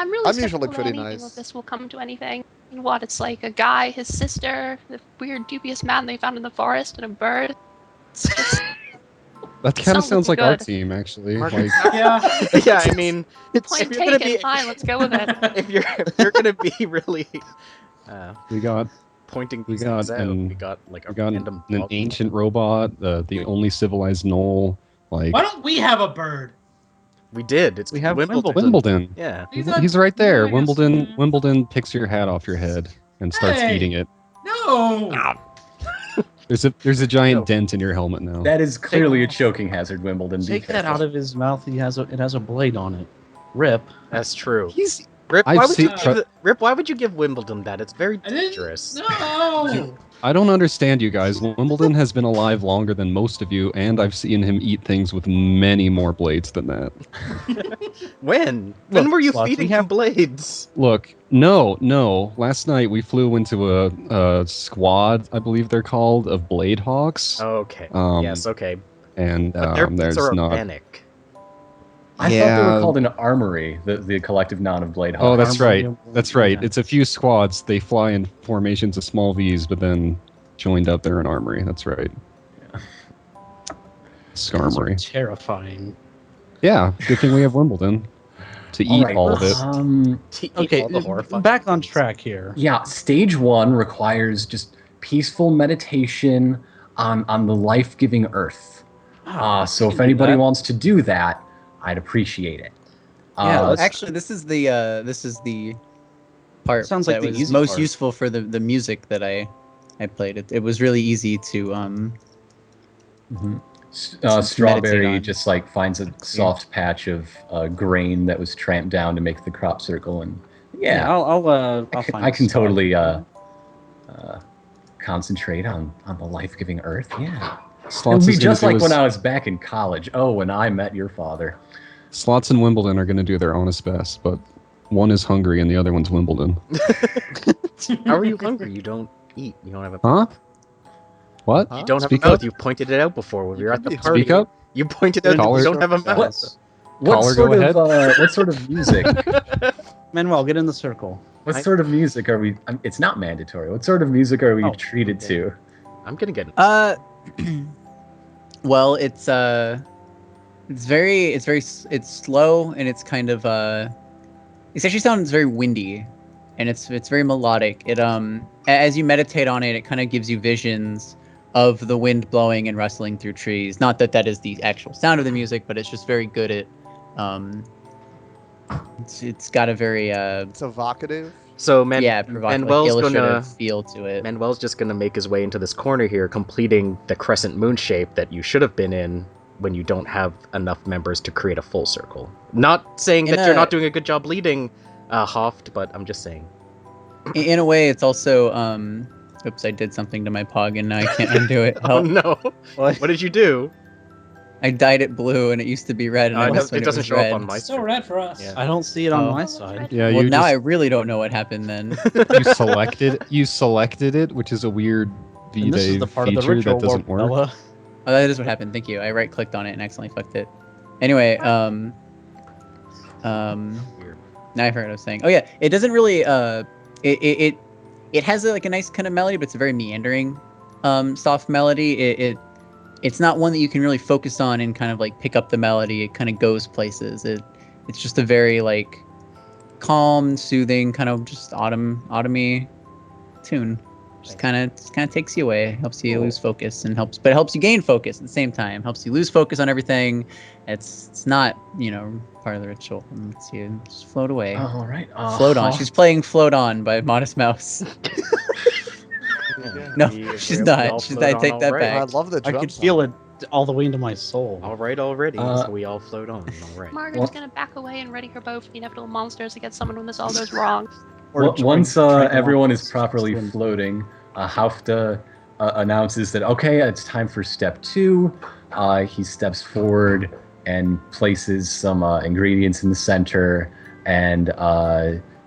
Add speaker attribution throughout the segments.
Speaker 1: I'm really
Speaker 2: I'm usually
Speaker 1: skeptical that
Speaker 2: pretty
Speaker 1: anything
Speaker 2: nice.
Speaker 1: of this will come to anything. You know what? It's like a guy, his sister, the weird dubious man they found in the forest, and a bird. It's just
Speaker 3: That kind of
Speaker 1: not
Speaker 3: sounds like
Speaker 1: looking
Speaker 3: our
Speaker 1: good.
Speaker 3: team, actually.
Speaker 4: Mark-
Speaker 3: Like,
Speaker 4: Yeah.
Speaker 5: Yeah, I mean,
Speaker 1: Point
Speaker 5: if you're gonna
Speaker 1: taken.
Speaker 5: be
Speaker 1: Fine, let's go with it.
Speaker 5: if you're gonna be really
Speaker 3: we got
Speaker 5: pointing
Speaker 3: we
Speaker 5: these
Speaker 3: got
Speaker 5: things out,
Speaker 3: an
Speaker 5: we got like a
Speaker 3: we got
Speaker 5: random
Speaker 3: an
Speaker 5: dog.
Speaker 3: ancient robot, the only civilized knoll. Like,
Speaker 4: Why don't we have a bird?
Speaker 5: We did. It's
Speaker 6: We have
Speaker 3: Wimbledon.
Speaker 5: Yeah.
Speaker 3: He's right there.
Speaker 4: I guess-
Speaker 3: Wimbledon picks your hat off your head and starts
Speaker 4: Hey!
Speaker 3: eating it.
Speaker 4: No.
Speaker 3: There's a giant dent in your helmet now.
Speaker 7: That is clearly a choking hazard, Wimbledon. Be
Speaker 6: Take that
Speaker 7: careful.
Speaker 6: out of his mouth. It has a blade on it. Rip.
Speaker 5: That's true.
Speaker 3: He's
Speaker 5: Rip,
Speaker 3: I've
Speaker 5: why would
Speaker 3: seen-
Speaker 5: Rip, why would you give Wimbledon that? It's very
Speaker 4: I didn't.
Speaker 5: dangerous.
Speaker 4: No.
Speaker 3: I don't understand you guys. Wimbledon has been alive longer than most of you, and I've seen him eat things with many more blades than that.
Speaker 5: When?
Speaker 6: Look,
Speaker 5: When were you
Speaker 6: Sloth,
Speaker 5: feeding
Speaker 6: we have-
Speaker 5: him blades?
Speaker 3: Look, no. Last night we flew into a squad, I believe they're called, of blade hawks.
Speaker 5: Okay.
Speaker 3: Um,
Speaker 5: Yes. Okay.
Speaker 3: And
Speaker 5: But their blades
Speaker 3: there's
Speaker 5: are
Speaker 3: not.
Speaker 5: organic.
Speaker 7: I thought they
Speaker 3: Yeah.
Speaker 7: were called an armory, the collective noun of Blade
Speaker 3: Oh,
Speaker 7: Hawk.
Speaker 3: that's right.
Speaker 6: Armor-
Speaker 3: That's right.
Speaker 6: yeah.
Speaker 3: It's a few squads. They fly in formations of small V's, but then joined up they're an armory. That's right. Skarmory.
Speaker 6: Terrifying.
Speaker 3: Yeah, good thing we have Wimbledon to
Speaker 7: All
Speaker 3: eat
Speaker 7: right,
Speaker 3: all of it.
Speaker 5: To eat
Speaker 6: Okay,
Speaker 5: all the horrifying
Speaker 6: back on
Speaker 5: things.
Speaker 6: track here.
Speaker 7: Yeah, stage 1 requires just peaceful meditation on the life-giving earth. So if anybody wants to do that, I'd appreciate it.
Speaker 6: Yeah,
Speaker 8: Actually, this is the part
Speaker 6: Sounds like
Speaker 8: that
Speaker 6: the
Speaker 8: was
Speaker 6: easy
Speaker 8: most
Speaker 6: part.
Speaker 8: useful for the music that I played. It was really easy to
Speaker 7: Strawberry
Speaker 8: meditate on.
Speaker 7: just like finds a soft patch of grain that was tramped down to make the crop circle, and yeah,
Speaker 6: I'll
Speaker 7: I
Speaker 6: find.
Speaker 7: can
Speaker 6: a spot.
Speaker 7: totally concentrate on the life-giving earth. Yeah,
Speaker 3: Slots
Speaker 7: it'll be
Speaker 3: is gonna
Speaker 7: just
Speaker 3: do
Speaker 7: like
Speaker 3: his-
Speaker 7: when I was back in college. Oh, when I met your father.
Speaker 3: Slots and Wimbledon are going to do their honest best, but one is hungry and the other one's Wimbledon.
Speaker 5: How are you hungry? You don't eat. You don't have a.
Speaker 3: Huh? What?
Speaker 5: You don't have
Speaker 3: Speak
Speaker 5: a mouth.
Speaker 3: up?
Speaker 5: You pointed it out before when we were at the
Speaker 2: Speak
Speaker 5: party.
Speaker 3: Speak up?
Speaker 5: You pointed out that
Speaker 3: Caller-
Speaker 5: you don't have a mouth.
Speaker 7: What
Speaker 3: Caller,
Speaker 7: sort
Speaker 3: go
Speaker 7: of what sort of music?
Speaker 6: Manuel, get in the circle.
Speaker 7: What sort of music are we? It's not mandatory. What sort of music are we
Speaker 6: Oh,
Speaker 7: treated
Speaker 6: okay.
Speaker 7: to?
Speaker 5: I'm gonna get.
Speaker 8: well, it's slow and it's kind of it actually sounds very windy, and it's very melodic. It as you meditate on it, it kind of gives you visions of the wind blowing and rustling through trees. Not that that is the actual sound of the music, but it's just very good at it's got a very
Speaker 2: It's evocative.
Speaker 5: So
Speaker 8: provocative,
Speaker 5: Manuel's
Speaker 8: illustrative
Speaker 5: gonna
Speaker 8: feel to it.
Speaker 5: Manuel's just gonna make his way into this corner here, completing the crescent moon shape that you should have been in when you don't have enough members to create a full circle. Not saying that you're not doing a good job leading, Hoft, but I'm just saying.
Speaker 8: In a way, it's also oops, I did something to my pog and now I can't undo it.
Speaker 5: Oh
Speaker 8: Help.
Speaker 5: no!
Speaker 8: What?
Speaker 5: What did you do?
Speaker 8: I dyed it blue and it used to be red, and I
Speaker 5: It
Speaker 8: missed when
Speaker 5: doesn't
Speaker 8: was
Speaker 5: show
Speaker 8: red.
Speaker 5: up on my
Speaker 4: It's still
Speaker 5: screen.
Speaker 4: red for us.
Speaker 5: Yeah.
Speaker 6: I don't see it on
Speaker 8: Oh.
Speaker 6: my side.
Speaker 3: Yeah,
Speaker 8: Well,
Speaker 3: you
Speaker 8: now I
Speaker 3: just,
Speaker 8: really don't know what happened then.
Speaker 3: you selected it, which is a weird
Speaker 6: And this is
Speaker 3: V-Day
Speaker 6: the part of the
Speaker 3: feature
Speaker 6: ritual
Speaker 3: that doesn't
Speaker 6: warp,
Speaker 3: work.
Speaker 6: Bella.
Speaker 8: Oh, that is what happened. Thank you. I right-clicked on it and accidentally fucked it. Anyway,
Speaker 5: Weird.
Speaker 8: now I forgot what I was saying. Oh yeah, it doesn't really it has like a nice kind of melody, but it's a very meandering, soft melody. It's not one that you can really focus on and kind of like pick up the melody. It kind of goes places. It's just a very like calm, soothing, kind of just autumny tune. Just kind of takes you away, helps you lose focus, and helps you gain focus at the same time. Helps you lose focus on everything. It's not part of the ritual. It lets you just float away.
Speaker 7: All right.
Speaker 8: Float on. She's playing "Float On" by Modest Mouse. No, she's not. She's not. I take that back.
Speaker 2: I love the
Speaker 6: I
Speaker 2: drum
Speaker 6: could
Speaker 2: sound.
Speaker 6: feel it all the way into my soul.
Speaker 5: All right, already.
Speaker 7: Uh,
Speaker 5: So we all float on. All right.
Speaker 1: Margaret's gonna back away and ready her bow for the inevitable monsters to get summoned when this all goes wrong.
Speaker 7: Once
Speaker 6: try to
Speaker 7: everyone
Speaker 6: launch
Speaker 7: is properly
Speaker 6: swim.
Speaker 7: floating, Haufta announces that, okay, it's time for step 2. He steps forward and places some ingredients in the center and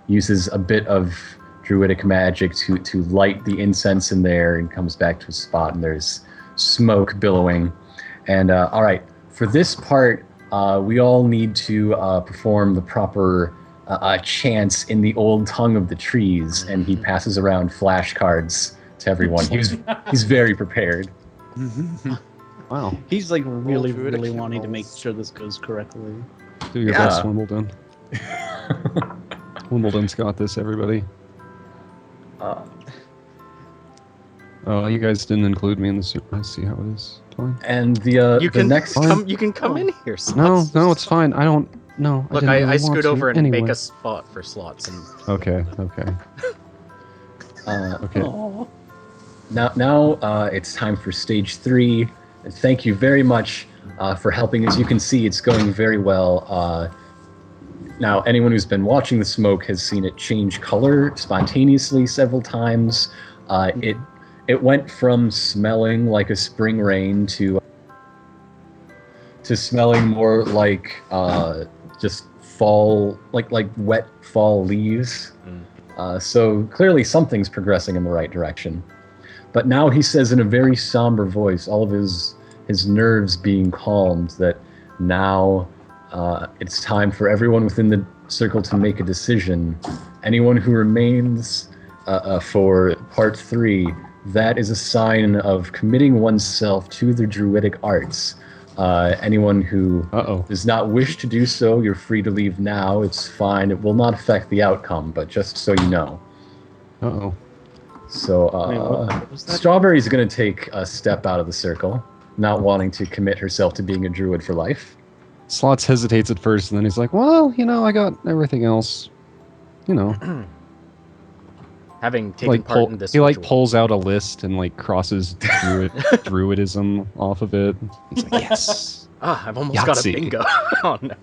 Speaker 7: uses a bit of druidic magic to light the incense in there, and comes back to a spot and there's smoke billowing. And all right, for this part, we all need to perform the proper chants in the old tongue of the trees, and he passes around flashcards to everyone. He's very prepared.
Speaker 3: Wow.
Speaker 6: He's like really,
Speaker 2: druidic
Speaker 6: really wanting to
Speaker 2: symbols.
Speaker 6: make sure this goes correctly.
Speaker 3: Do your
Speaker 7: Yeah.
Speaker 3: best, Wimbledon. Wimbledon's got this, everybody.
Speaker 7: Uh,
Speaker 3: Oh, you guys didn't include me in the I see how it is. Fine.
Speaker 7: and
Speaker 5: You
Speaker 7: the
Speaker 5: can
Speaker 7: next
Speaker 5: come. You can come in here.
Speaker 3: No,
Speaker 5: Slots.
Speaker 3: no, it's fine. I don't. No.
Speaker 5: Look,
Speaker 3: didn't
Speaker 5: I
Speaker 3: really
Speaker 5: scoot
Speaker 3: want to
Speaker 5: over and
Speaker 3: anyway.
Speaker 5: make a spot for slots. And
Speaker 3: Okay. Okay. Okay.
Speaker 7: Now it's time for stage 3. And thank you very much for helping. As you can see, it's going very well. Now, anyone who's been watching the smoke has seen it change color spontaneously several times. It went from smelling like a spring rain to smelling more like just fall, like wet fall leaves. So clearly something's progressing in the right direction. But now he says in a very somber voice, all of his nerves being calmed, that now it's time for everyone within the circle to make a decision. Anyone who remains for part 3, that is a sign of committing oneself to the druidic arts. Anyone who does not wish to do so, you're free to leave now. It's fine. It will not affect the outcome, but just so you know.
Speaker 3: Uh-oh.
Speaker 7: So,
Speaker 6: what was that?
Speaker 7: Strawberry's going to take a step out of the circle, not wanting to commit herself to being a druid for life.
Speaker 3: Slots hesitates at first, and then he's like, well, I got everything else.
Speaker 5: having taken part in this,
Speaker 3: he
Speaker 5: ritual.
Speaker 3: pulls out a list and crosses druidism off of it. He's like, yes.
Speaker 5: I've almost got a
Speaker 3: Yahtzee.
Speaker 5: bingo. Oh no.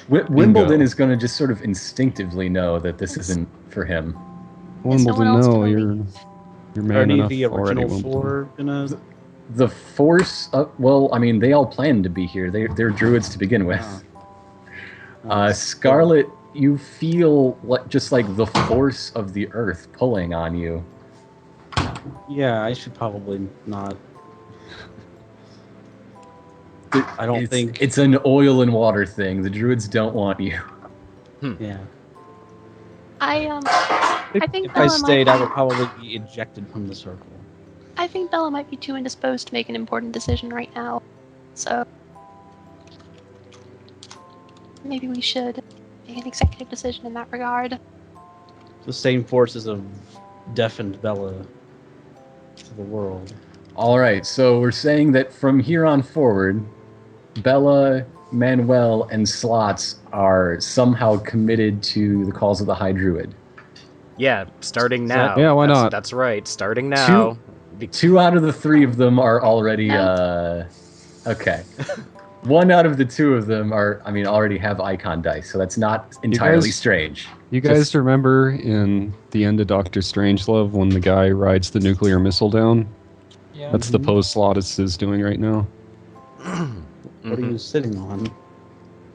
Speaker 7: Wimbledon
Speaker 3: Bingo.
Speaker 7: is going to just sort of instinctively know that this isn't for him.
Speaker 1: Is no one
Speaker 3: Wimbledon,
Speaker 1: else
Speaker 3: no,
Speaker 1: gonna
Speaker 3: you're
Speaker 6: Are
Speaker 3: man
Speaker 6: any
Speaker 3: enough
Speaker 6: of the
Speaker 3: already,
Speaker 6: original
Speaker 3: Wimbledon.
Speaker 6: 4 gonna?
Speaker 7: The Force, well, I mean, they all planned to be here. They're druids to begin with. Scarlet, you feel just like the force of the earth pulling on you.
Speaker 6: Yeah, I should probably not. I don't think.
Speaker 7: It's an oil and water thing. The druids don't want you.
Speaker 6: Yeah.
Speaker 1: I think
Speaker 6: If I
Speaker 1: Bella
Speaker 6: stayed,
Speaker 1: might,
Speaker 6: I would probably be ejected from the circle.
Speaker 1: I think Bella might be too indisposed to make an important decision right now. So maybe we should make an executive decision in that regard.
Speaker 6: The same forces have deafened Bella to the world.
Speaker 7: All right, so we're saying that from here on forward, Bella, Manuel, and Slots are somehow committed to the calls of the High Druid.
Speaker 5: Yeah, starting now.
Speaker 3: Yeah, why not?
Speaker 5: That's right. Starting now.
Speaker 7: 2 out of the 3 of them are already okay. 1 out of the 2 of them already have icon dice, so that's not entirely strange.
Speaker 3: You guys remember in the end of Doctor Strangelove when the guy rides the nuclear missile down?
Speaker 4: Yeah.
Speaker 3: That's the pose Slotus is doing right now.
Speaker 6: What are you sitting on?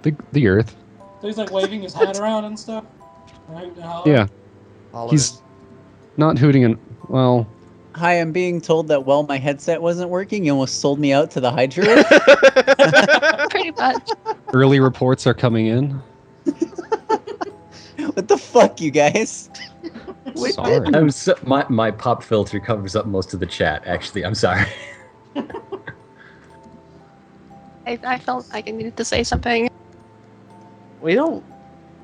Speaker 3: The Earth.
Speaker 4: So he's like waving his hat around and stuff. Right?
Speaker 3: Yeah.
Speaker 2: Holler.
Speaker 3: He's not hooting and well.
Speaker 8: Hi, I'm being told that while my headset wasn't working, you almost sold me out to the Hydra.
Speaker 1: Pretty much.
Speaker 3: Early reports are coming in.
Speaker 8: What the fuck, you guys?
Speaker 3: Sorry.
Speaker 7: My pop filter covers up most of the chat, actually. I'm sorry.
Speaker 1: I felt like I needed to say something.
Speaker 6: We don't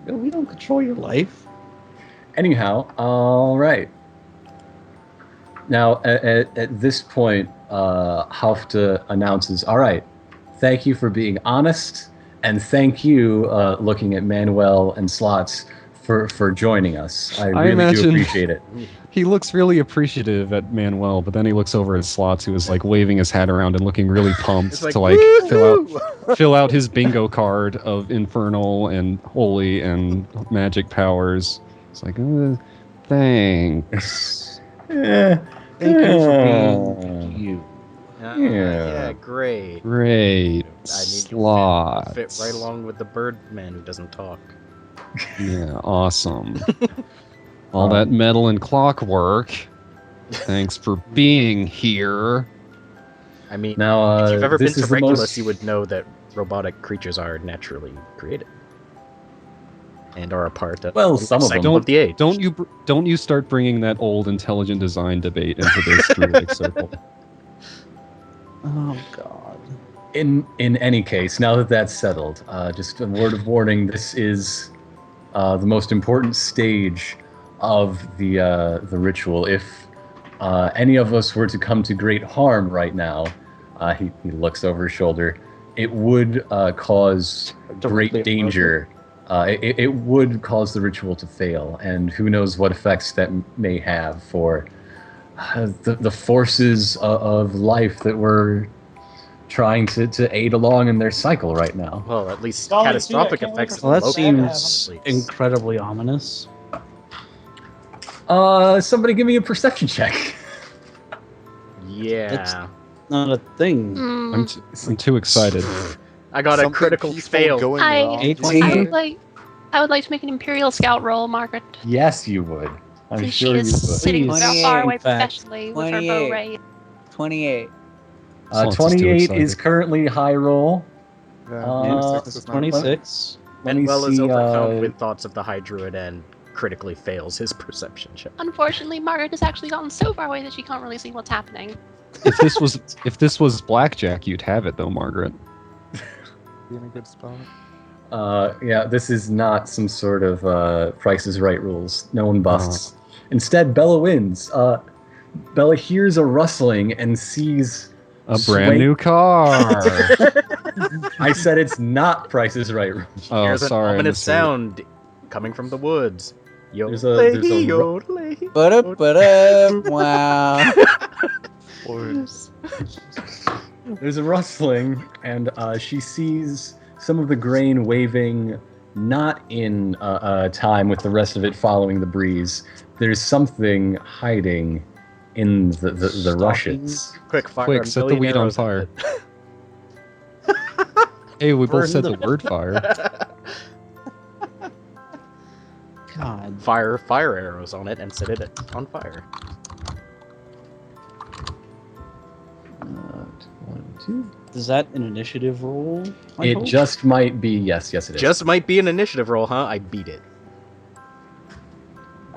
Speaker 6: control your life.
Speaker 7: Anyhow, all right. Now, at this point, Haufta announces, all right, thank you for being honest, and thank you, looking at Manuel and Slots, for joining us. I really do
Speaker 3: imagine-
Speaker 7: appreciate it.
Speaker 3: He looks really appreciative at Manuel, but then he looks over at Slots, who is waving his hat around and looking really pumped
Speaker 5: It's like,
Speaker 3: to fill out his bingo card of infernal and holy and magic powers. It's like, thanks.
Speaker 6: Thank you for being you.
Speaker 5: Yeah, great.
Speaker 3: Great.
Speaker 5: I need
Speaker 3: Slots.
Speaker 5: Fit right along with the bird man who doesn't talk.
Speaker 3: Yeah, awesome. All that metal and clockwork. Thanks for being here.
Speaker 5: I mean,
Speaker 7: Now,
Speaker 5: if you've ever been
Speaker 7: this
Speaker 5: to
Speaker 7: is the
Speaker 5: Regulus,
Speaker 7: most-
Speaker 5: you would know that robotic creatures are naturally created. and are a part of
Speaker 7: Well, some of them.
Speaker 5: segment of the age.
Speaker 3: Don't you start bringing that old intelligent design debate into this druidic circle.
Speaker 6: Oh God.
Speaker 7: In any case, now that that's settled, just a word of warning: this is the most important stage of the ritual. If any of us were to come to great harm right now, he looks over his shoulder. It would cause great danger. It would cause the ritual to fail, and who knows what effects that may have for the forces of life that we're trying to aid along in their cycle right now.
Speaker 5: Well, at least
Speaker 4: Golly,
Speaker 5: catastrophic
Speaker 4: dude, I can't
Speaker 5: effects.
Speaker 4: wait
Speaker 6: Well, that
Speaker 5: local
Speaker 6: seems
Speaker 5: athletes.
Speaker 6: incredibly ominous.
Speaker 7: Somebody give me a perception check.
Speaker 5: Yeah.
Speaker 6: Not a thing.
Speaker 3: I'm too excited.
Speaker 5: I got a
Speaker 2: Something
Speaker 5: critical
Speaker 2: peaceful
Speaker 5: fail.
Speaker 2: Going
Speaker 1: I-
Speaker 2: wrong.
Speaker 6: 18.
Speaker 1: I would like to make an Imperial Scout roll, Margaret.
Speaker 7: Yes, you would. I'm
Speaker 1: Since
Speaker 7: sure
Speaker 1: she
Speaker 7: you
Speaker 1: is
Speaker 7: would.
Speaker 1: sitting
Speaker 6: Please.
Speaker 1: far, far away
Speaker 6: In fact.
Speaker 1: professionally with her bow
Speaker 8: 28.
Speaker 1: raised.
Speaker 8: 28.
Speaker 3: Solon's just too
Speaker 7: 28
Speaker 3: excited.
Speaker 7: is currently high roll.
Speaker 2: Yeah, 26 is not
Speaker 6: 26.
Speaker 7: Let me
Speaker 5: Manuel is
Speaker 7: see,
Speaker 5: overcome with thoughts of the High Druid and critically fails his perception check.
Speaker 1: Unfortunately, Margaret has actually gotten so far away that she can't really see what's happening.
Speaker 3: If this was blackjack, you'd have it though, Margaret.
Speaker 2: Be in a good spot.
Speaker 7: Yeah, this is not some sort of Price is Right rules. No one busts. Instead, Bella wins. Bella hears a rustling and sees
Speaker 3: A brand new car.
Speaker 7: I said it's not Price is Right rules.
Speaker 3: Oh,
Speaker 5: There's
Speaker 3: sorry. I
Speaker 5: an ominous
Speaker 3: misheard.
Speaker 5: sound coming from the woods.
Speaker 7: There's
Speaker 5: Yodelay,
Speaker 7: a-
Speaker 5: yodelay.
Speaker 8: Ba-da-ba-da. Wow.
Speaker 7: There's a rustling, and she sees some of the grain waving, not in time with the rest of it following the breeze. There's something hiding in the rushes.
Speaker 5: Quick, fire
Speaker 3: Quick,
Speaker 5: a
Speaker 3: set the
Speaker 5: million
Speaker 3: weed on
Speaker 5: arrows at
Speaker 3: fire.
Speaker 5: it.
Speaker 3: Hey, we both
Speaker 6: Burn
Speaker 3: said
Speaker 6: the-
Speaker 3: the word fire.
Speaker 6: God.
Speaker 5: Fire arrows on it and set it on fire.
Speaker 7: 1, 2.
Speaker 6: Is that an initiative roll? I
Speaker 7: It
Speaker 6: hope?
Speaker 7: just might be. Yes, it is.
Speaker 5: Just might be an initiative roll, huh? I beat it.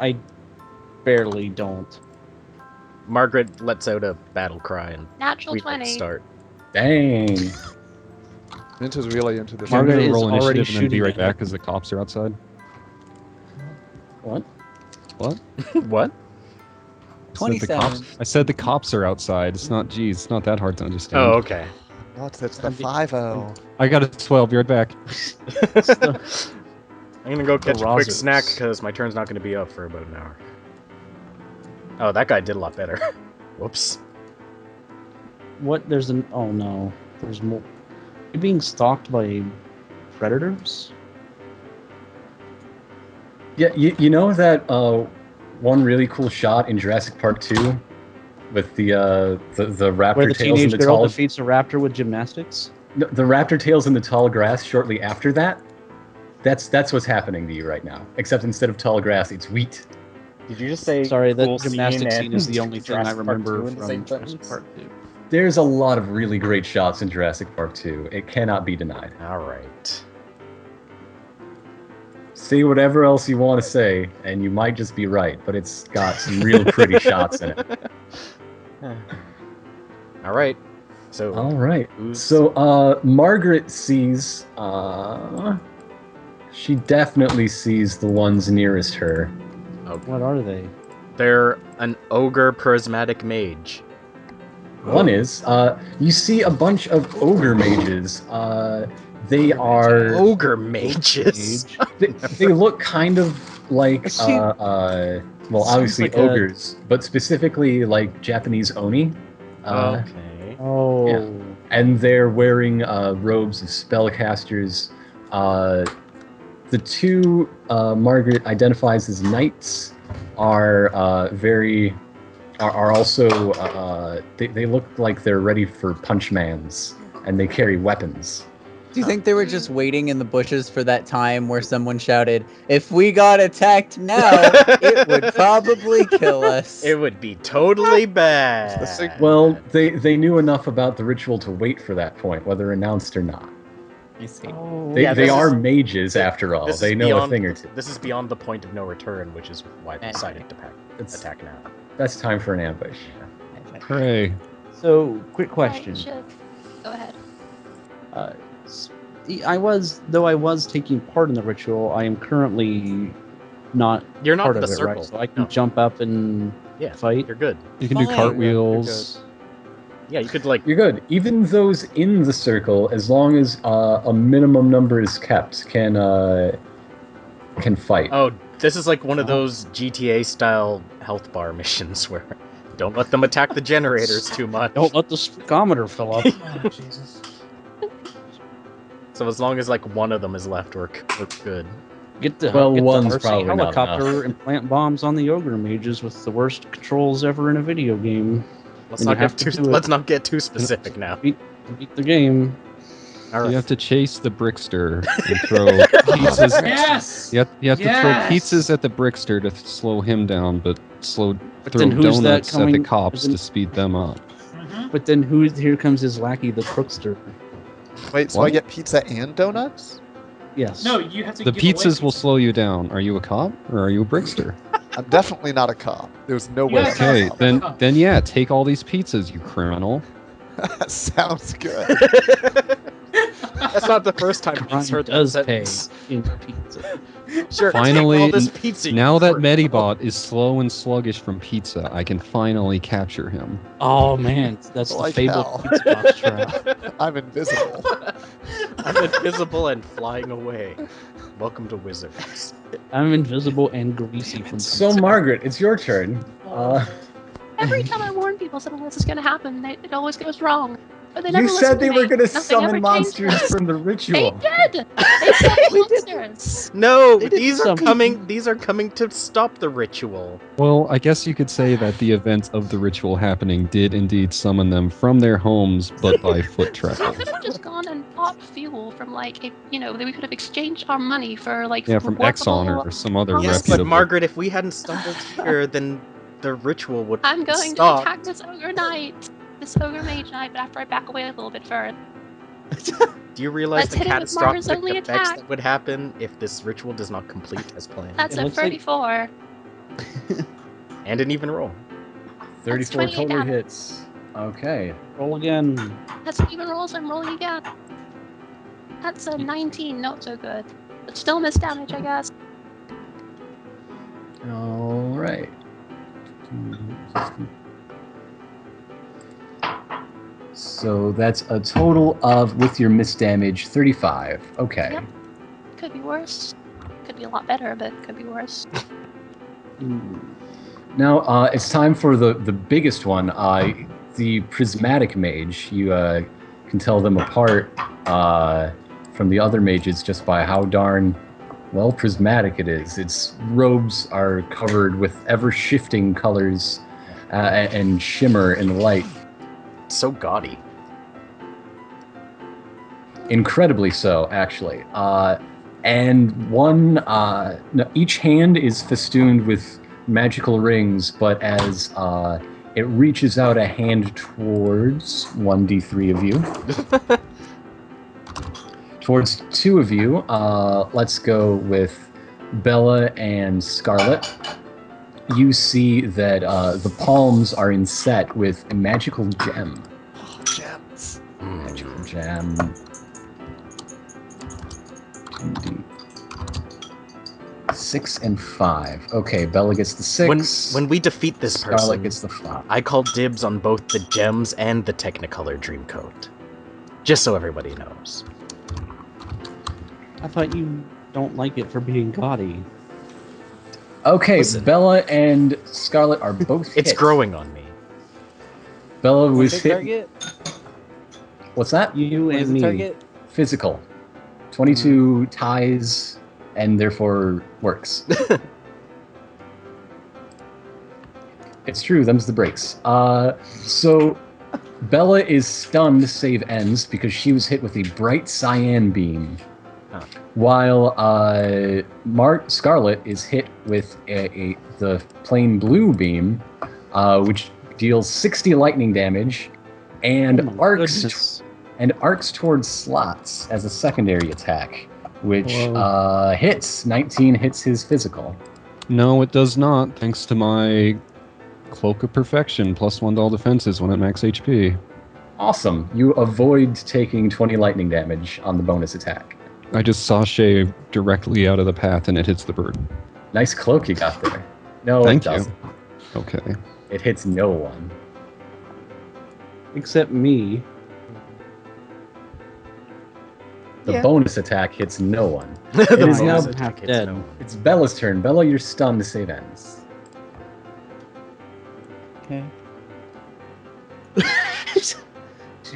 Speaker 6: I barely don't.
Speaker 5: Margaret lets out a battle cry and
Speaker 1: Natural
Speaker 5: we
Speaker 1: 20.
Speaker 5: start.
Speaker 7: Dang.
Speaker 2: Minta's really into this.
Speaker 3: I'm
Speaker 6: Margaret
Speaker 3: gonna
Speaker 6: is
Speaker 3: roll
Speaker 6: already
Speaker 3: initiative and then be
Speaker 6: shooting
Speaker 3: right
Speaker 6: at
Speaker 3: back
Speaker 6: it.
Speaker 3: because the cops are outside.
Speaker 6: What?
Speaker 3: What?
Speaker 5: What?
Speaker 3: I said the cops are outside. It's not. Geez, it's not that hard to understand.
Speaker 5: Oh, okay.
Speaker 2: God, that's the 5-0.
Speaker 3: I got a 12. Be right back.
Speaker 5: I'm gonna go catch a quick
Speaker 6: Barrazos.
Speaker 5: snack because my turn's not gonna be up for about an hour. Oh, that guy did a lot better. Whoops.
Speaker 6: What? There's an. Oh no. There's more. You're being stalked by predators?
Speaker 7: Yeah, you know that one really cool shot in Jurassic Park 2 with the raptor
Speaker 6: Where the
Speaker 7: tails
Speaker 6: teenage
Speaker 7: and the
Speaker 6: girl
Speaker 7: tall
Speaker 6: defeats a raptor with gymnastics?
Speaker 7: the raptor tails in the tall grass shortly after that. That's what's happening to you right now. Except instead of tall grass, it's wheat.
Speaker 5: Did you just say
Speaker 6: Sorry, that
Speaker 5: cool
Speaker 6: gymnastics
Speaker 5: scene
Speaker 6: scene is the
Speaker 5: and
Speaker 6: only thing I
Speaker 5: Jurassic Park 2
Speaker 6: remember
Speaker 5: in the
Speaker 6: from
Speaker 5: same
Speaker 6: Jurassic
Speaker 5: sentence?
Speaker 6: Park 2.
Speaker 7: There's a lot of really great shots in Jurassic Park 2. It cannot be denied.
Speaker 5: All right.
Speaker 7: Say whatever else you want to say, and you might just be right, but it's got some real pretty shots in it.
Speaker 5: All right. So
Speaker 7: All right.
Speaker 5: who's
Speaker 7: So, Margaret sees. She definitely sees the ones nearest her.
Speaker 6: What are they?
Speaker 5: they're an ogre prismatic mage.
Speaker 7: One is, you see a bunch of ogre mages. They are.
Speaker 5: Ogre mages.
Speaker 7: They look kind of like, well, obviously
Speaker 6: like a-
Speaker 7: ogres, but specifically like Japanese oni.
Speaker 5: Okay.
Speaker 6: Oh.
Speaker 7: Yeah. And they're wearing robes of spellcasters. The two Margaret identifies as knights are also they look like they're ready for punchmans, and they carry weapons.
Speaker 8: Do you think they were just waiting in the bushes for that time where someone shouted, "If we got attacked now, it would probably kill us"?
Speaker 5: It would be totally bad.
Speaker 7: Well, they knew enough about the ritual to wait for that point, whether announced or not.
Speaker 8: I see.
Speaker 6: Oh,
Speaker 7: They,
Speaker 5: Yeah,
Speaker 7: they
Speaker 5: this
Speaker 7: are
Speaker 5: is-
Speaker 7: mages after all.
Speaker 5: This
Speaker 7: They
Speaker 5: is
Speaker 7: know
Speaker 5: beyond,
Speaker 7: a thing or two.
Speaker 5: This is beyond the point of no return, which is why they
Speaker 8: Okay.
Speaker 5: decided to
Speaker 7: It's,
Speaker 5: attack now.
Speaker 7: that's time for an ambush.
Speaker 3: Hooray.
Speaker 6: So, quick
Speaker 1: Right,
Speaker 6: question.
Speaker 1: should. Go ahead.
Speaker 6: I was taking part in the ritual, I am currently not
Speaker 5: You're not
Speaker 6: part
Speaker 5: in
Speaker 6: of
Speaker 5: the
Speaker 6: it,
Speaker 5: circle.
Speaker 6: right? So I can
Speaker 5: No.
Speaker 6: jump up and
Speaker 5: Yeah,
Speaker 6: fight.
Speaker 5: you're good.
Speaker 3: You can do
Speaker 8: Fine.
Speaker 3: cartwheels.
Speaker 5: Yeah, you could like.
Speaker 7: You're good. Even those in the circle, as long as a minimum number is kept, can fight.
Speaker 5: Oh, this is like one of those GTA style health bar missions where don't let them attack the generators too much.
Speaker 6: Don't let the speedometer fill up.
Speaker 4: Oh, Jesus.
Speaker 5: So as long as like one of them is left, we're good.
Speaker 6: Get the
Speaker 7: Well,
Speaker 6: get
Speaker 7: one's
Speaker 6: the RC
Speaker 7: probably not
Speaker 6: helicopter
Speaker 7: enough.
Speaker 6: and plant bombs on the ogre mages with the worst controls ever in a video game.
Speaker 5: Let's
Speaker 6: And
Speaker 5: not
Speaker 6: you have
Speaker 5: get
Speaker 6: to
Speaker 5: too.
Speaker 6: do it.
Speaker 5: Let's not get too specific now.
Speaker 6: To beat the game.
Speaker 5: All
Speaker 3: You
Speaker 5: right.
Speaker 3: have to chase the brickster and throw pizzas.
Speaker 4: Yes!
Speaker 3: You have to throw
Speaker 4: Yes!
Speaker 3: pizzas at the brickster to slow him down, but throw
Speaker 6: then who's that
Speaker 3: donuts at the
Speaker 6: coming-
Speaker 3: cops
Speaker 6: then-
Speaker 3: to speed them up.
Speaker 4: Mhm.
Speaker 6: But then here comes his lackey, the crookster.
Speaker 2: Wait, so I
Speaker 3: What?
Speaker 2: get pizza and donuts?
Speaker 6: Yes.
Speaker 4: No, you have to
Speaker 3: The
Speaker 4: give away
Speaker 3: pizzas will
Speaker 4: pizza.
Speaker 3: slow you down. Are you a cop or are you a brickster?
Speaker 2: I'm definitely not a cop. There's no way.
Speaker 4: Yes,
Speaker 2: I'm a
Speaker 3: Okay,
Speaker 2: cop.
Speaker 3: then yeah, take all these pizzas, you criminal.
Speaker 2: That sounds good.
Speaker 5: That's not the first time
Speaker 6: Crime
Speaker 5: he's heard that
Speaker 6: does pay
Speaker 5: sentence.
Speaker 6: in pizza.
Speaker 5: Sure.
Speaker 3: Finally,
Speaker 5: take all this pizza.
Speaker 3: Now
Speaker 5: you
Speaker 3: that
Speaker 5: criminal.
Speaker 3: Medibot is slow and sluggish from pizza, I can finally capture him.
Speaker 6: Oh man, that's the
Speaker 2: Like
Speaker 6: fabled
Speaker 2: hell.
Speaker 6: pizza box trap.
Speaker 2: I'm invisible.
Speaker 5: I'm invisible and flying away. Welcome to Wizards.
Speaker 6: I'm invisible and greasy from
Speaker 7: So,
Speaker 6: pizza.
Speaker 7: Margaret, it's your turn.
Speaker 1: Every time I warn people something this is going to happen, it always goes wrong. But they never
Speaker 7: You
Speaker 1: listen
Speaker 7: said they
Speaker 1: to
Speaker 7: were
Speaker 1: me.
Speaker 7: going to
Speaker 1: Nothing
Speaker 7: summon
Speaker 1: ever
Speaker 7: monsters
Speaker 1: changes.
Speaker 7: from the
Speaker 1: They
Speaker 7: ritual.
Speaker 1: did. They summoned monsters.
Speaker 5: No,
Speaker 6: They didn't
Speaker 5: these are
Speaker 6: summon-
Speaker 5: coming. These are coming to stop the ritual.
Speaker 3: Well, I guess you could say that the events of the ritual happening did indeed summon them from their homes, but by foot
Speaker 1: We
Speaker 3: traffic.
Speaker 1: could have just gone and bought fuel from like we could have exchanged our money for like
Speaker 3: Yeah, from Exxon
Speaker 1: workable-
Speaker 3: or some other
Speaker 5: Yes,
Speaker 3: reputable.
Speaker 5: but Margaret, if we hadn't stumbled here, then the ritual would
Speaker 1: I'm going
Speaker 5: stop.
Speaker 1: to attack this ogre knight, this ogre mage knight, but after I back away a little bit further.
Speaker 5: Do you realize
Speaker 1: Let's
Speaker 5: the
Speaker 1: hit it with Margaret's
Speaker 5: catastrophic
Speaker 1: only
Speaker 5: effects
Speaker 1: attack.
Speaker 5: that would happen if this ritual does not complete as planned?
Speaker 1: That's
Speaker 6: It
Speaker 1: a
Speaker 6: looks like-
Speaker 1: 34.
Speaker 5: And an even roll.
Speaker 7: 34
Speaker 1: 28
Speaker 7: totally
Speaker 1: damage.
Speaker 7: hits. Okay.
Speaker 6: Roll again.
Speaker 1: That's an even rolls. I'm rolling again. That's a 19. Not so good, but still miss damage, I guess.
Speaker 7: All right. So that's a total of, with your miss damage, 35. Okay.
Speaker 1: Yep. Could be worse. Could be a lot better, but could be worse.
Speaker 7: Now it's time for the biggest one, the prismatic mage. You can tell them apart from the other mages just by how darn well prismatic it is. Its robes are covered with ever-shifting colors and shimmer in the light.
Speaker 5: So gaudy.
Speaker 7: Incredibly so, actually. And one, no, each hand is festooned with magical rings, but as it reaches out a hand towards 1d3 of you, towards 2 of you, let's go with Bella and Scarlet. You see that the palms are inset with a magical gem.
Speaker 2: Oh, gems.
Speaker 7: Magical gem. 6 and 5. Okay, Bella gets the 6.
Speaker 5: When we defeat this
Speaker 7: Scarlet
Speaker 5: person,
Speaker 7: gets the 5.
Speaker 5: I call dibs on both the gems and the Technicolor Dreamcoat. Just so everybody knows.
Speaker 6: I thought you don't like it for being gaudy.
Speaker 7: Okay,
Speaker 5: Listen.
Speaker 7: Bella and Scarlet are both
Speaker 5: It's
Speaker 7: hit.
Speaker 5: growing on me.
Speaker 7: Bella was
Speaker 8: Big
Speaker 7: hit.
Speaker 8: target.
Speaker 7: What's that?
Speaker 6: You
Speaker 8: What
Speaker 6: and
Speaker 8: is the
Speaker 6: me.
Speaker 8: target?
Speaker 7: Physical. 22 ties and therefore works. It's true, them's the breaks. So Bella is stunned, save ends, because she was hit with a bright cyan beam.
Speaker 5: Oh.
Speaker 7: While Scarlet is hit with the plain blue beam, which deals 60 lightning damage and
Speaker 6: Oh my
Speaker 7: arcs
Speaker 6: goodness.
Speaker 7: and arcs towards slots as a secondary attack, which
Speaker 6: Whoa.
Speaker 7: hits. 19 hits his physical.
Speaker 3: No, it does not, thanks to my Cloak of Perfection, +1 to all defenses when at max HP.
Speaker 7: Awesome. You avoid taking 20 lightning damage on the bonus attack.
Speaker 3: I just sashay directly out of the path and it hits the bird.
Speaker 7: Nice cloak you got there. No,
Speaker 3: Thank
Speaker 7: it
Speaker 3: you.
Speaker 7: doesn't.
Speaker 3: Okay.
Speaker 7: It hits no one.
Speaker 6: Except me.
Speaker 7: The bonus attack hits no one.
Speaker 5: The
Speaker 7: It is
Speaker 5: bonus
Speaker 7: now
Speaker 5: attack hits
Speaker 6: dead.
Speaker 5: no one.
Speaker 7: It's Bella's turn. Bella, you're stunned. The save ends.
Speaker 8: Okay.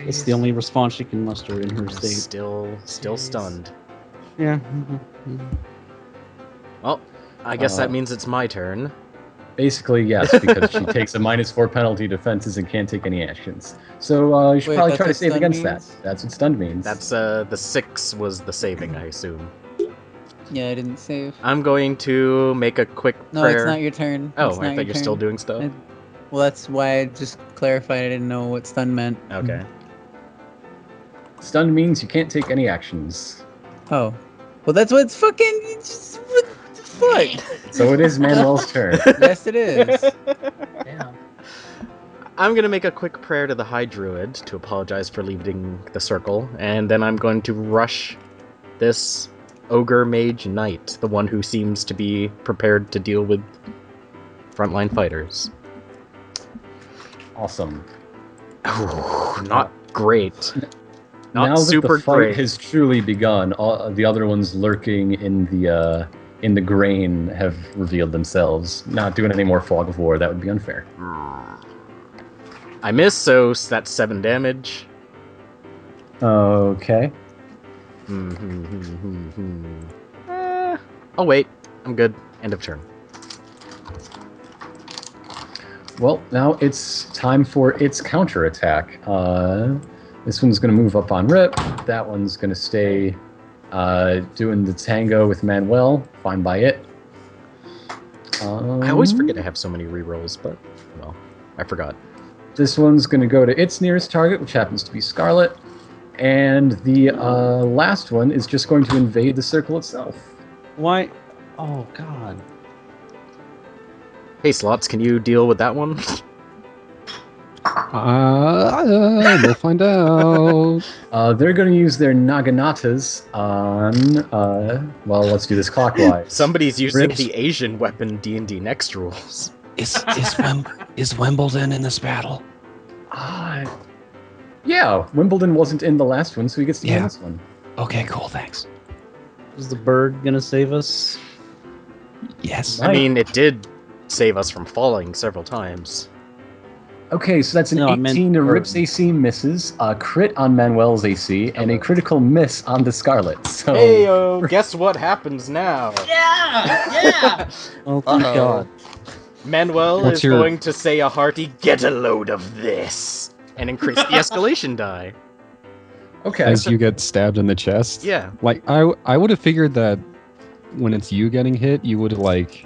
Speaker 6: It's the only response she can muster in her state.
Speaker 5: Still stunned.
Speaker 6: Yeah.
Speaker 5: Well, I guess that means it's my turn.
Speaker 7: Basically, yes, because she takes a -4 penalty defenses and can't take any actions. So you should
Speaker 8: Wait,
Speaker 7: probably
Speaker 8: that's
Speaker 7: try to
Speaker 8: what
Speaker 7: save
Speaker 8: stun
Speaker 7: against
Speaker 8: means?
Speaker 7: that. That's what stunned means.
Speaker 5: That's the 6 was the saving, I assume.
Speaker 8: Yeah, I didn't save.
Speaker 5: I'm going to make a quick
Speaker 8: No,
Speaker 5: prayer.
Speaker 8: it's not your turn.
Speaker 5: Oh,
Speaker 8: It's not
Speaker 5: I thought
Speaker 8: your
Speaker 5: you're still
Speaker 8: turn.
Speaker 5: doing stuff.
Speaker 8: Well, that's why I just clarified. I didn't know what stun meant.
Speaker 5: Okay.
Speaker 7: Stunned means you can't take any actions.
Speaker 8: Oh. Well, that's what's fucking. What the fuck?
Speaker 7: So it is Manuel's turn.
Speaker 8: Yes, it is.
Speaker 4: Damn.
Speaker 5: I'm going to make a quick prayer to the High Druid to apologize for leaving the circle, and then I'm going to rush this Ogre Mage Knight, the one who seems to be prepared to deal with frontline fighters.
Speaker 7: Awesome.
Speaker 5: Not great. Not
Speaker 7: now that
Speaker 5: super
Speaker 7: the fight
Speaker 5: great.
Speaker 7: has truly begun, all the other ones lurking in the grain have revealed themselves. Not doing any more fog of war. That would be unfair.
Speaker 5: I miss, so that's 7 damage.
Speaker 7: Okay.
Speaker 5: Oh wait, I'm good. End of turn.
Speaker 7: Well, now it's time for its counterattack. This one's going to move up on Rip. That one's going to stay doing the tango with Manuel. Fine by it.
Speaker 5: I always forget I have so many rerolls, but well, I forgot.
Speaker 7: This one's going to go to its nearest target, which happens to be Scarlet. And the last one is just going to invade the circle itself.
Speaker 6: Why? Oh, God.
Speaker 5: Hey, Slots, can you deal with that one?
Speaker 3: We'll find out.
Speaker 7: They're going to use their Naganatas on... well, let's do this clockwise.
Speaker 5: Somebody's using
Speaker 7: Rip.
Speaker 5: the Asian weapon D&D next rules.
Speaker 3: Is Wimbledon in this battle?
Speaker 7: Yeah, Wimbledon wasn't in the last one, so he gets to be in
Speaker 3: Yeah.
Speaker 7: this one.
Speaker 3: Okay, cool, thanks.
Speaker 6: Is the bird gonna save us?
Speaker 3: Yes.
Speaker 5: I mean, it did save us from falling several times.
Speaker 7: Okay, so that's an
Speaker 6: No, I meant
Speaker 7: 18 to
Speaker 6: bird.
Speaker 7: Rip's AC misses, a crit on Manuel's AC, and a critical miss on the Scarlet. So
Speaker 5: Heyo, guess what happens now?
Speaker 4: Yeah!
Speaker 6: Oh, thank
Speaker 2: Uh-oh.
Speaker 6: God.
Speaker 5: Manuel
Speaker 3: What's
Speaker 5: is
Speaker 3: your-
Speaker 5: going to say a hearty, "Get a load of this," and increase the escalation die.
Speaker 7: okay,
Speaker 3: As you get stabbed in the chest.
Speaker 5: Yeah.
Speaker 3: Like I would have figured that when it's you getting hit, you would have like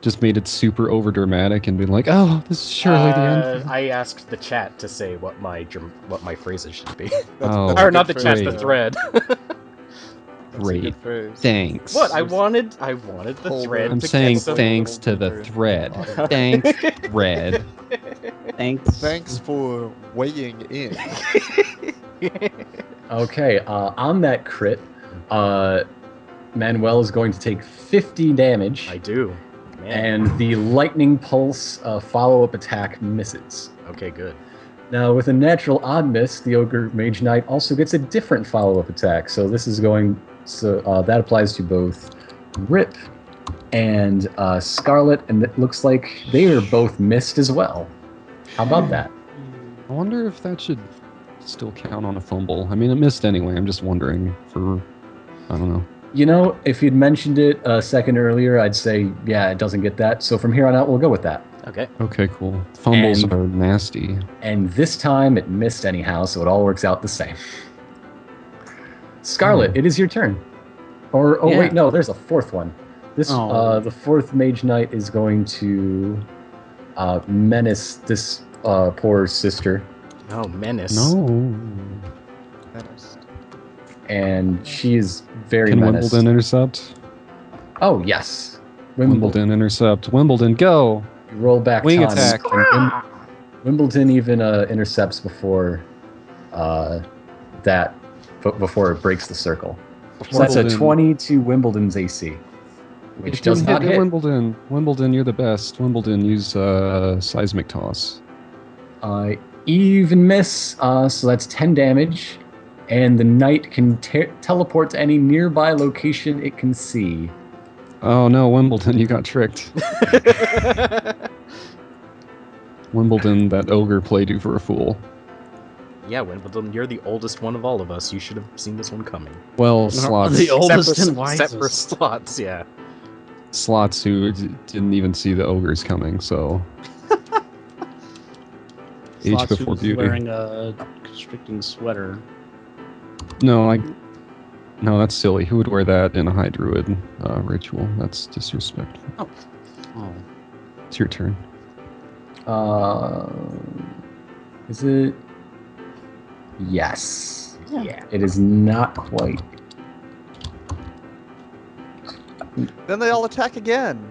Speaker 3: just made it super over dramatic and been like, "Oh, this is surely the end."
Speaker 5: I asked the chat to say what my phrases should be.
Speaker 3: Oh,
Speaker 5: Or not the
Speaker 2: good
Speaker 5: chat,
Speaker 2: phrase,
Speaker 5: the
Speaker 2: though.
Speaker 5: thread.
Speaker 2: That's a good
Speaker 3: Great.
Speaker 2: phrase.
Speaker 3: Thanks.
Speaker 5: What? I wanted the
Speaker 2: Hold
Speaker 5: thread.
Speaker 2: on.
Speaker 3: I'm
Speaker 5: to
Speaker 3: saying
Speaker 5: get some...
Speaker 3: thanks to the thread. Thanks, thread.
Speaker 6: Thanks.
Speaker 2: Thanks for weighing in.
Speaker 7: okay. On that crit, Manuel is going to take 50 damage,
Speaker 5: I do. Man.
Speaker 7: and the lightning pulse follow-up attack misses.
Speaker 5: Okay, good.
Speaker 7: Now, with a natural odd miss, the Ogre Mage Knight also gets a different follow-up attack. So this is going. So that applies to both Rip and Scarlet, and it looks like they are both missed as well. How about that?
Speaker 3: I wonder if that should still count on a fumble. I mean, it missed anyway. I'm just wondering for, I don't know.
Speaker 7: You know, if you'd mentioned it a second earlier, I'd say, yeah, it doesn't get that. So from here on out, we'll go with that.
Speaker 5: Okay.
Speaker 3: Okay, cool. Fumbles
Speaker 7: And-
Speaker 3: are nasty.
Speaker 7: And this time it missed anyhow, so it all works out the same. Scarlet, it is your turn. Or, oh
Speaker 6: Yeah.
Speaker 7: wait, no, there's a fourth one. This,
Speaker 6: Oh.
Speaker 7: the fourth Mage Knight is going to menace this poor sister.
Speaker 5: Oh, menace.
Speaker 3: No.
Speaker 2: Menaced.
Speaker 7: and she is very
Speaker 3: Can
Speaker 7: menaced.
Speaker 3: Wimbledon intercept?
Speaker 7: Oh yes,
Speaker 3: Wimbledon intercept. Wimbledon, go!
Speaker 7: You roll back
Speaker 3: Wing
Speaker 7: taunt,
Speaker 3: attack.
Speaker 7: and Wimbledon even intercepts before before it breaks the circle. So that's a
Speaker 3: Wimbledon.
Speaker 7: 20 to Wimbledon's AC, which
Speaker 3: It didn't
Speaker 7: does not
Speaker 3: hit
Speaker 7: hit.
Speaker 3: Wimbledon. Wimbledon, you're the best. Wimbledon, use seismic toss.
Speaker 7: Even miss, so that's 10 damage, and the knight can teleport to any nearby location it can see.
Speaker 3: Oh no, Wimbledon, you got tricked. Wimbledon, that ogre played you for a fool.
Speaker 5: Yeah, Wimbledon, you're the oldest one of all of us. You should have seen this one coming.
Speaker 3: Well, slots.
Speaker 6: The oldest
Speaker 5: except
Speaker 6: and
Speaker 5: for, except for
Speaker 6: wisest.
Speaker 5: slots, yeah.
Speaker 3: Slots who didn't even see the ogres coming, so. Age
Speaker 6: Slots who
Speaker 3: before
Speaker 6: was
Speaker 3: beauty.
Speaker 6: wearing a constricting sweater.
Speaker 3: No, that's silly. Who would wear that in a high druid ritual? That's disrespectful.
Speaker 6: Oh.
Speaker 3: It's your turn.
Speaker 7: Is it? Yes.
Speaker 5: Yeah.
Speaker 7: It is not quite.
Speaker 2: Then they all attack again.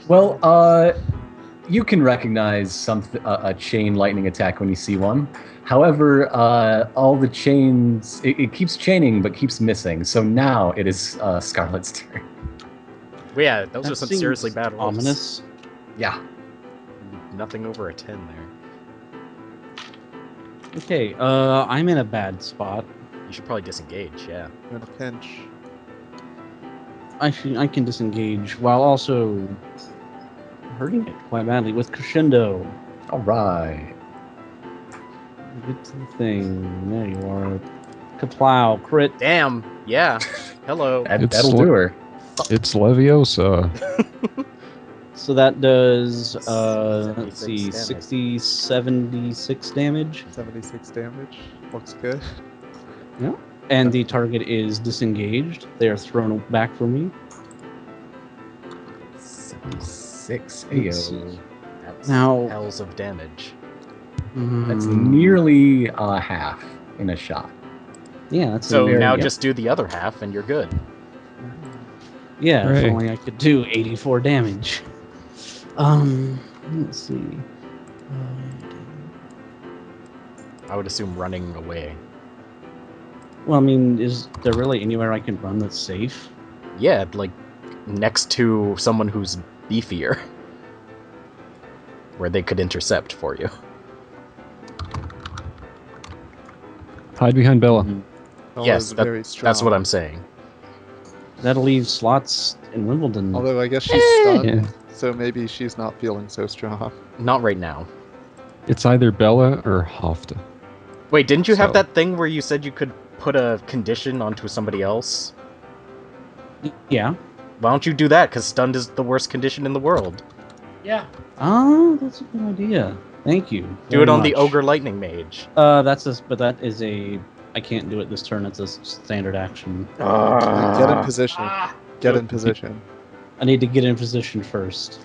Speaker 7: Well, you can recognize a chain lightning attack when you see one. However, all the chains it keeps chaining but keeps missing. So now it is Scarlet's turn.
Speaker 5: Well, yeah, those
Speaker 6: That
Speaker 5: are some
Speaker 6: seems
Speaker 5: seriously bad rolls.
Speaker 6: ominous.
Speaker 7: Yeah.
Speaker 5: Nothing over a 10 there.
Speaker 6: Okay, I'm in a bad spot.
Speaker 5: You should probably disengage, yeah.
Speaker 2: You're in a pinch.
Speaker 6: I can disengage while also hurting it quite badly with crescendo.
Speaker 7: All right.
Speaker 6: Get to the thing. There you are. Kaplow, crit.
Speaker 5: Damn, yeah. Hello.
Speaker 7: That'll do her.
Speaker 3: It's Leviosa.
Speaker 6: So that does, let's
Speaker 5: 76
Speaker 6: see,
Speaker 5: damage.
Speaker 6: 60, 76 damage.
Speaker 2: 76 damage. Looks good.
Speaker 6: And the target is disengaged. They are thrown back for me.
Speaker 7: 76
Speaker 6: Let's see.
Speaker 7: AO.
Speaker 5: That's
Speaker 6: Now-
Speaker 5: hells of damage.
Speaker 7: That's
Speaker 6: Mm,
Speaker 7: nearly half in a shot.
Speaker 6: yeah, that's
Speaker 5: So
Speaker 6: a very,
Speaker 5: now
Speaker 6: yeah.
Speaker 5: just do the other half and you're good.
Speaker 6: Yeah, if
Speaker 3: Hooray.
Speaker 6: only I could do 84 damage. Let's see.
Speaker 5: I would assume running away.
Speaker 6: Well, I mean, is there really anywhere I can run that's safe?
Speaker 5: Yeah, like next to someone who's beefier. Where they could intercept for you.
Speaker 3: Hide behind Bella.
Speaker 6: Mhm.
Speaker 2: Bella
Speaker 5: Yes,
Speaker 2: is
Speaker 5: that-
Speaker 2: very strong.
Speaker 5: That's what I'm saying.
Speaker 6: That'll leave slots in Wimbledon.
Speaker 2: Although I guess she's stunned,
Speaker 3: Yeah.
Speaker 2: so maybe she's not feeling so strong.
Speaker 5: Not right now.
Speaker 3: It's either Bella or Hofta.
Speaker 5: Wait, didn't you have
Speaker 3: So-
Speaker 5: that thing where you said you could put a condition onto somebody else?
Speaker 6: Yeah.
Speaker 5: Why don't you do that? Because stunned is the worst condition in the world.
Speaker 4: Yeah.
Speaker 6: Oh, that's a good idea. Thank you.
Speaker 5: Do it
Speaker 6: very
Speaker 5: on the
Speaker 6: much.
Speaker 5: Ogre Lightning Mage.
Speaker 6: But that is a. I can't do it this turn. It's a standard action.
Speaker 2: Get in position.
Speaker 4: Ah!
Speaker 2: Get in position.
Speaker 6: I need to get in position first.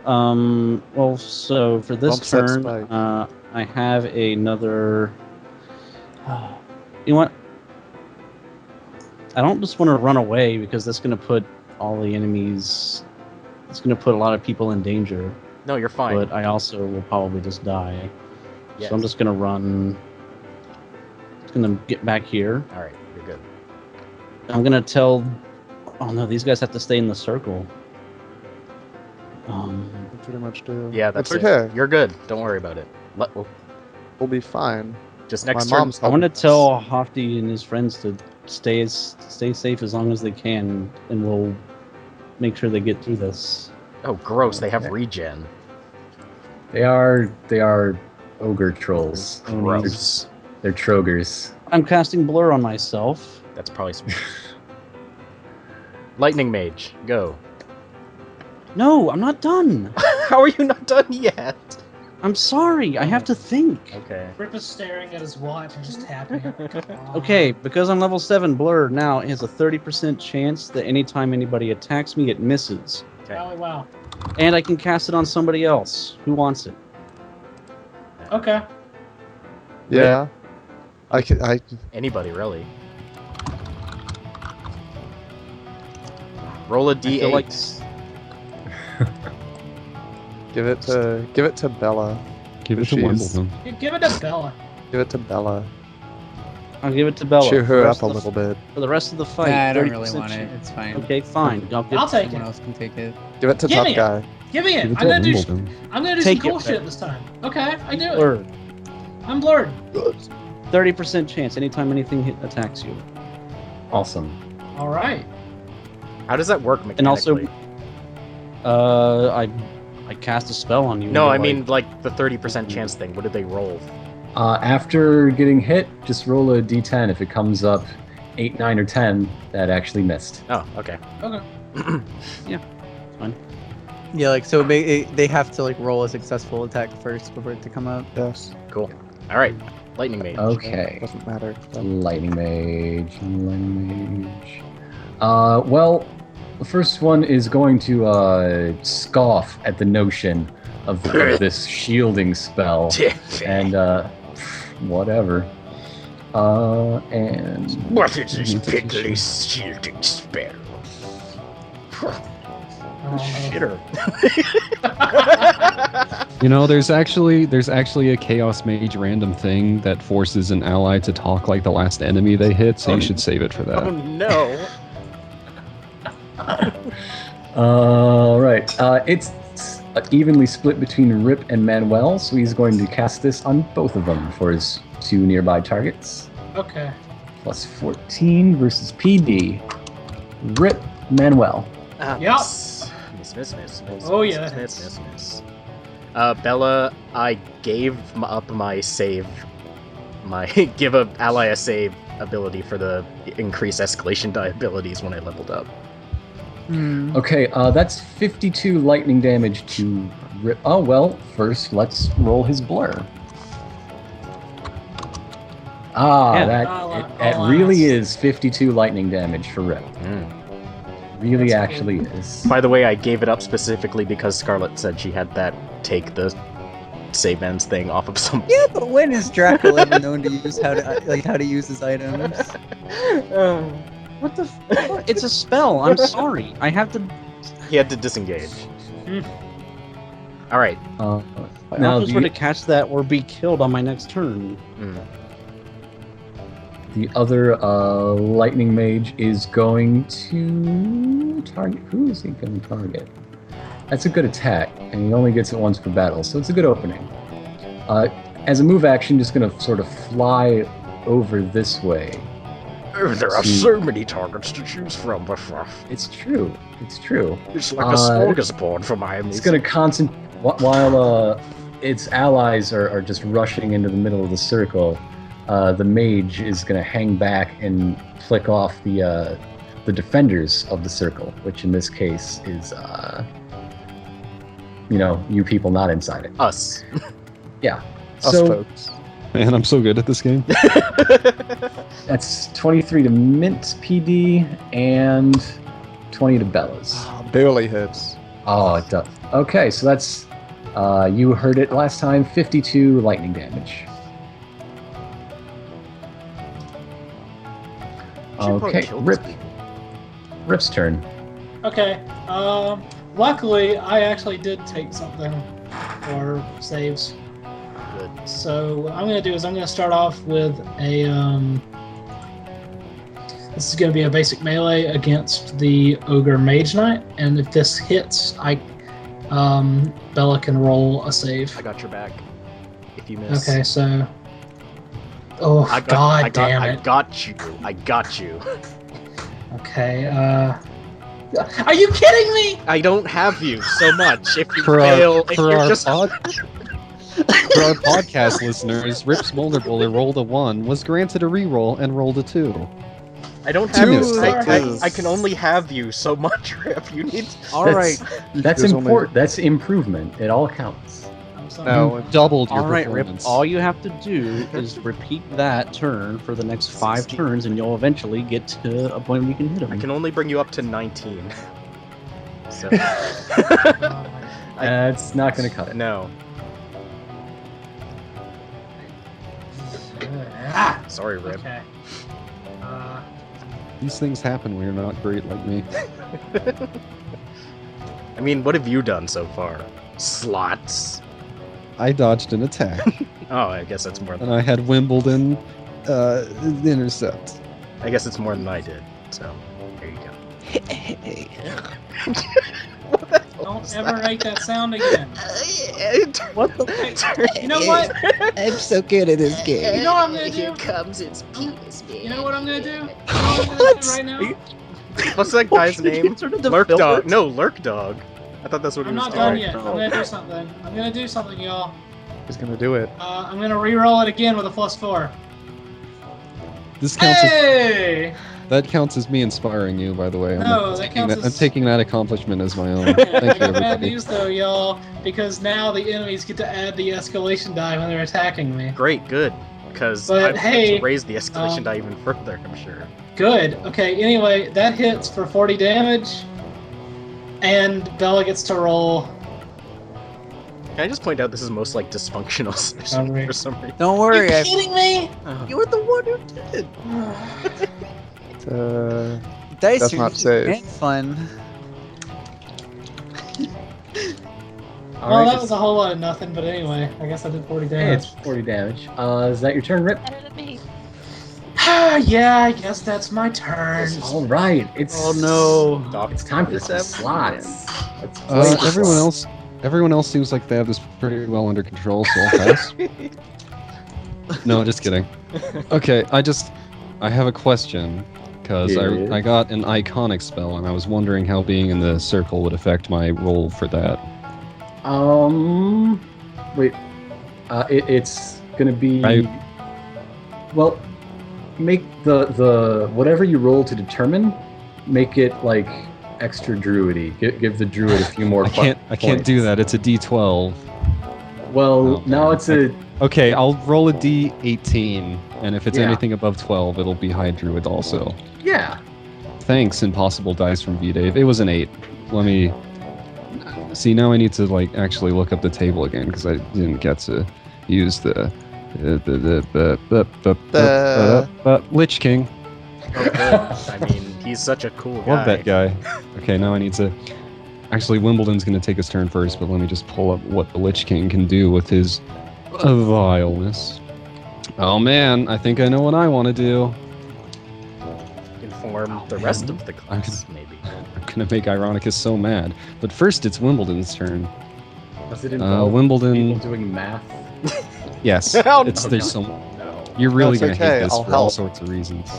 Speaker 6: Well, so for this
Speaker 2: Bump set
Speaker 6: turn,
Speaker 2: spike.
Speaker 6: I have another. You know what? I don't just want to run away because that's going to put all the enemies. It's going to put a lot of people in danger.
Speaker 5: No, you're fine.
Speaker 6: But I also will probably just die.
Speaker 5: Yes.
Speaker 6: So I'm just going to run. Just going to get back here.
Speaker 5: Alright, you're good.
Speaker 6: I'm going to tell. Oh no, these guys have to stay in the circle.
Speaker 2: We pretty much do.
Speaker 5: Yeah, that's
Speaker 2: it's
Speaker 5: it.
Speaker 2: okay.
Speaker 5: You're good. Don't worry about it.
Speaker 2: We'll be fine.
Speaker 5: Just
Speaker 2: My
Speaker 5: next turn.
Speaker 2: mom's
Speaker 6: I want to
Speaker 2: helping us.
Speaker 6: tell Hofty and his friends to stay safe as long as they can, and we'll make sure they get through this.
Speaker 5: Oh, gross. They have
Speaker 7: Okay.
Speaker 5: regen.
Speaker 7: They are ogre trolls.
Speaker 5: Gross.
Speaker 7: They're trogers.
Speaker 6: I'm casting blur on myself.
Speaker 5: That's probably smart. Lightning Mage, go.
Speaker 6: No, I'm not done.
Speaker 5: How are you not done yet?
Speaker 6: I'm sorry. I have to think.
Speaker 5: Okay.
Speaker 4: Rip is staring at his watch and just tapping. Come on.
Speaker 6: Okay, because I'm level 7 blur now, it has a 30% chance that anytime anybody attacks me, it misses.
Speaker 4: Oh, wow.
Speaker 6: And I can cast it on somebody else who wants it.
Speaker 4: Okay.
Speaker 2: Yeah. I
Speaker 5: Anybody, really. Roll a
Speaker 6: I
Speaker 5: d8.
Speaker 6: feel like
Speaker 2: give it to Bella.
Speaker 3: Give it to
Speaker 2: She's-
Speaker 3: Wimbledon.
Speaker 4: You give it to Bella.
Speaker 2: Give it to Bella.
Speaker 6: I'll give it to Bella.
Speaker 2: Cheer
Speaker 6: For
Speaker 2: her
Speaker 6: the
Speaker 2: up
Speaker 6: rest
Speaker 2: a
Speaker 6: of the-
Speaker 2: little bit.
Speaker 6: For the rest of the fight.
Speaker 8: Nah, I don't really
Speaker 6: 30%
Speaker 8: want it.
Speaker 6: chance.
Speaker 8: It's fine.
Speaker 6: Okay, fine.
Speaker 4: I'll take
Speaker 8: Someone
Speaker 4: it.
Speaker 8: else can take it.
Speaker 2: Give it to
Speaker 4: Give
Speaker 2: tough
Speaker 4: me it.
Speaker 2: guy.
Speaker 4: Give me it.
Speaker 3: Give it
Speaker 4: I'm
Speaker 3: to
Speaker 4: gonna do.
Speaker 3: Wimbledon.
Speaker 4: I'm gonna do
Speaker 6: Take
Speaker 4: some
Speaker 6: it,
Speaker 4: cool
Speaker 6: Ben.
Speaker 4: shit this time. Okay, I do it.
Speaker 6: Blurred.
Speaker 4: I'm blurred.
Speaker 6: 30% chance anytime anything attacks you.
Speaker 7: Awesome.
Speaker 4: All right.
Speaker 5: How does that work mechanically?
Speaker 6: And also, I cast a spell on you.
Speaker 5: No, I
Speaker 6: and you're
Speaker 5: mean like the 30% chance thing. What did they roll?
Speaker 7: After getting hit, just roll a d10. If it comes up 8, 9, or 10, that actually missed.
Speaker 5: Oh, okay.
Speaker 4: Okay.
Speaker 8: Yeah, like so they have to like roll a successful attack first before it to come up.
Speaker 2: Yes.
Speaker 5: Cool. All right. Lightning mage.
Speaker 7: Okay.
Speaker 2: Doesn't matter.
Speaker 7: Lightning Mage. Well, the first one is going to scoff at the notion of this shielding spell. And, whatever. And...
Speaker 5: What is this pickly shielding spell? Shitter.
Speaker 3: You know, there's actually a Chaos Mage random thing that forces an ally to talk like the last enemy they hit, so you should save it for that.
Speaker 5: Oh no.
Speaker 7: Right. It's evenly split between Rip and Manuel, so he's going to cast this on both of them for his 2 nearby targets.
Speaker 4: Okay.
Speaker 7: Plus 14 versus PD. Rip, Manuel.
Speaker 4: Yep.
Speaker 5: Miss.
Speaker 4: Oh, yeah, that
Speaker 5: Miss. Bella, I gave up my save. Give a ally a save ability for the increased escalation die abilities when I leveled up.
Speaker 7: Okay, that's 52 lightning damage to Rip. Oh, well, first let's roll his blur.
Speaker 6: Yeah.
Speaker 7: That really is 52 lightning damage for Rip. Really
Speaker 4: That's
Speaker 7: actually is.
Speaker 5: By the way, I gave it up specifically because Scarlet said she had that take the save ends thing off of some.
Speaker 8: Yeah, but when is Draco ever known to use how to use his items?
Speaker 6: What the? It's a spell. I'm sorry. I have to.
Speaker 5: He had to disengage. All right.
Speaker 6: My
Speaker 7: Now,
Speaker 6: options were to catch that or be killed on my next turn.
Speaker 7: the other lightning mage is going to target. Who is he going to target? That's a good attack, and he only gets it once per battle, so it's a good opening. As a move action, just going to sort of fly over this way.
Speaker 5: There are so many targets to choose from.
Speaker 7: It's true. It's true.
Speaker 5: It's like a smorgasbord for my enemies.
Speaker 7: It's going to concentrate while its allies are just rushing into the middle of the circle. The mage is going to hang back and flick off the defenders of the circle, which in this case is, you people not inside it.
Speaker 5: Us.
Speaker 7: Yeah.
Speaker 2: Us
Speaker 7: So
Speaker 2: folks.
Speaker 3: Man, I'm so good at this game.
Speaker 7: that's 23 to Mint PD and 20 to Bella's.
Speaker 2: Barely hits.
Speaker 7: Oh, it does. Okay, so that's you heard it last time. 52 lightning damage. Okay, Rip's turn.
Speaker 4: Okay. Luckily, I actually did take something for saves.
Speaker 5: Good.
Speaker 4: So what I'm going to do is I'm going to start off with a. This is going to be a basic melee against the ogre mage knight, and if this hits, Bella can roll a save.
Speaker 5: I got your back. If you miss.
Speaker 4: Okay, so. Oh, God damn it.
Speaker 5: I got you.
Speaker 4: Okay, Are you kidding me?
Speaker 5: I don't have you so much. If you
Speaker 3: For
Speaker 5: fail,
Speaker 3: our,
Speaker 5: if
Speaker 3: for
Speaker 5: you're
Speaker 3: our
Speaker 5: just
Speaker 3: for our podcast listeners, Rip's vulnerable rolled a 1, was granted a reroll, and rolled a 2.
Speaker 5: I don't have
Speaker 2: Two
Speaker 5: you.
Speaker 2: mistakes.
Speaker 5: I can only have you so much, Rip. You need.
Speaker 6: All right.
Speaker 7: That's
Speaker 2: There's
Speaker 7: important. That's improvement. It all counts.
Speaker 4: I'm sorry.
Speaker 2: No,
Speaker 3: Doubled your
Speaker 6: All right, Rip.
Speaker 3: performance.
Speaker 6: All you have to do is repeat that turn for the next 5 turns, and you'll eventually get to a point where you can hit him.
Speaker 5: I can only bring you up to 19. So.
Speaker 7: That's not going to cut it.
Speaker 5: No. Sorry, Rip.
Speaker 4: Okay.
Speaker 3: These things happen when you're not great like me.
Speaker 5: I mean, what have you done so far? Slots.
Speaker 3: I dodged an attack,
Speaker 5: Oh, I guess that's more than
Speaker 3: and I had Wimbledon intercept.
Speaker 5: I guess it's more than I did. So there you go.
Speaker 4: Don't ever make that sound again.
Speaker 8: What the?
Speaker 4: You know what?
Speaker 8: I'm so good at this game.
Speaker 4: You know what I'm gonna do?
Speaker 9: comes its penis, man.
Speaker 4: You know what I'm gonna do? You know what I'm gonna do right now?
Speaker 5: What's that guy's name? Lurk Dog. No, Lurk Dog. I thought that's what
Speaker 4: I'm
Speaker 5: he was
Speaker 4: not done
Speaker 5: doing.
Speaker 4: yet. I'm gonna do something. I'm gonna do something, y'all.
Speaker 2: He's gonna do it.
Speaker 4: I'm gonna re-roll it again with a +4.
Speaker 3: This counts.
Speaker 4: Hey!
Speaker 3: That counts as me inspiring you, by the way.
Speaker 4: No, that counts
Speaker 3: I'm
Speaker 4: as-
Speaker 3: taking that accomplishment as my own.
Speaker 4: I
Speaker 3: Thank you,
Speaker 4: got bad
Speaker 3: everybody.
Speaker 4: news though, y'all, because now the enemies get to add the escalation die when they're attacking me.
Speaker 5: Great, good. Because
Speaker 4: But,
Speaker 5: I've
Speaker 4: hey,
Speaker 5: raised the escalation
Speaker 4: um,
Speaker 5: die even further, I'm sure.
Speaker 4: Good. Okay, anyway, that hits for 40 damage, and Bella gets to roll.
Speaker 5: Can I just point out this is most like dysfunctional
Speaker 4: Sorry.
Speaker 5: for some reason?
Speaker 8: Don't worry.
Speaker 4: You're kidding me?
Speaker 8: You were the one who did. Dice
Speaker 2: That's
Speaker 8: are
Speaker 2: not
Speaker 8: easy
Speaker 2: safe.
Speaker 8: and fun.
Speaker 4: Well, that was a whole lot of nothing, but anyway, I guess I did 40
Speaker 7: Hey,
Speaker 4: damage.
Speaker 7: it's 40 damage. Is that your turn, Rip?
Speaker 1: Better than me.
Speaker 4: Yeah, I guess that's my turn.
Speaker 7: All right. It's
Speaker 5: Doc.
Speaker 7: It's time for some slots. Let's play some
Speaker 3: Everyone else seems like they have this pretty well under control, so I'll pass. No, just kidding. Okay, I have a question, because
Speaker 7: Yeah.
Speaker 3: I got an iconic spell, and I was wondering how being in the circle would affect my roll for that.
Speaker 7: Wait. It's gonna be. Well, make the whatever you roll to determine, make it like extra druidy. Give the druid a few more.
Speaker 3: I can't do that. It's a D12.
Speaker 7: Well,
Speaker 3: Oh,
Speaker 7: now it's a.
Speaker 3: Okay, I'll roll a D18, and if it's
Speaker 7: Yeah.
Speaker 3: anything above 12, it'll be high druid also.
Speaker 7: Yeah.
Speaker 3: Thanks, Impossible Dice from V-Dave. It was an 8. Let me... See, now I need to, like, actually look up the table again, because I didn't get to use the Lich King.
Speaker 5: Oh, good. I mean, he's such a cool guy.
Speaker 3: Love that guy. Okay, now I need to... Actually, Wimbledon's going to take his turn first, but let me just pull up what the Lich King can do with his vileness. Oh man, I think I know what I want to do.
Speaker 5: Inform the rest of the class, maybe.
Speaker 3: I'm going to make Ironicus so mad. But first, it's Wimbledon's turn.
Speaker 7: Does it involve people
Speaker 3: Wimbledon...
Speaker 7: doing math?
Speaker 3: Yes.
Speaker 5: Oh,
Speaker 3: There's some...
Speaker 7: No.
Speaker 3: You're really
Speaker 2: it's
Speaker 3: going to
Speaker 2: okay,
Speaker 3: hate this
Speaker 2: I'll
Speaker 3: for all
Speaker 2: help.
Speaker 3: sorts of reasons.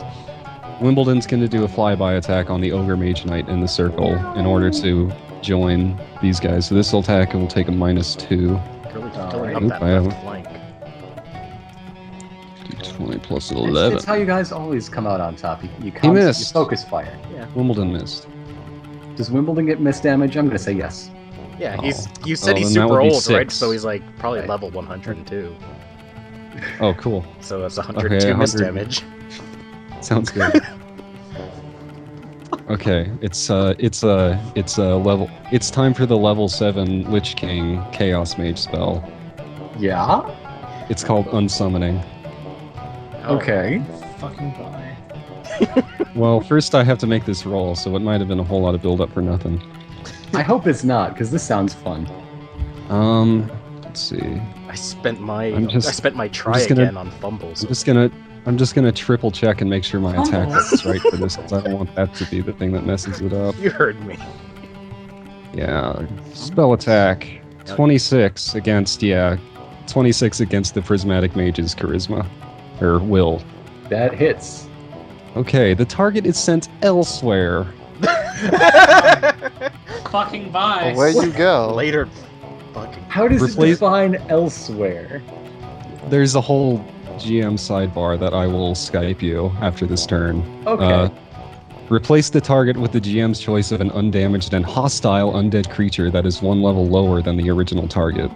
Speaker 3: Wimbledon's going to do a flyby attack on the Ogre Mage Knight in the circle in order to join these guys. So this will attack and will take a -2.
Speaker 5: Really
Speaker 7: All
Speaker 5: filling
Speaker 7: right.
Speaker 5: up that
Speaker 3: Oop, I
Speaker 5: left flank.
Speaker 3: D20 plus
Speaker 7: It's
Speaker 3: 11.
Speaker 7: how you guys always come out on top. You
Speaker 3: missed.
Speaker 7: focus fire.
Speaker 3: Wimbledon missed.
Speaker 7: Does Wimbledon get miss damage? I'm gonna say yes.
Speaker 5: Yeah,
Speaker 3: Oh.
Speaker 5: you said
Speaker 3: Oh,
Speaker 5: he's
Speaker 3: then that
Speaker 5: super
Speaker 3: would be
Speaker 5: old, right?
Speaker 3: 6.
Speaker 5: So he's like probably
Speaker 7: Right.
Speaker 5: level 102.
Speaker 3: Oh, cool.
Speaker 5: So that's 102 miss
Speaker 3: 100.
Speaker 5: damage.
Speaker 3: Sounds good. Okay, it's level. It's time for the level 7 Lich King Chaos Mage spell.
Speaker 7: Yeah.
Speaker 3: It's called Unsummoning.
Speaker 5: Oh,
Speaker 7: Okay.
Speaker 4: Fucking bye.
Speaker 3: Well, first I have to make this roll, so it might have been a whole lot of build up for nothing.
Speaker 7: I hope it's not, because this sounds fun.
Speaker 3: Let's see.
Speaker 5: I spent my
Speaker 3: just
Speaker 5: try
Speaker 3: gonna-
Speaker 5: again on fumbles.
Speaker 3: I'm just gonna triple check and make sure my attack is right for this, because I don't want that to be the thing that messes it up.
Speaker 5: You heard me.
Speaker 3: Yeah, spell attack. 26 against, 26 against the Prismatic Mage's charisma. Or will.
Speaker 7: That hits.
Speaker 3: Okay, the target is sent elsewhere.
Speaker 4: Fucking bye.
Speaker 2: Away you go.
Speaker 5: Later. Fucking.
Speaker 7: How does it
Speaker 3: Replace-
Speaker 7: define elsewhere?
Speaker 3: There's a whole GM sidebar that I will Skype you after this turn.
Speaker 7: Okay.
Speaker 3: Replace the target with the GM's choice of an undamaged and hostile undead creature that is 1 level lower than the original target.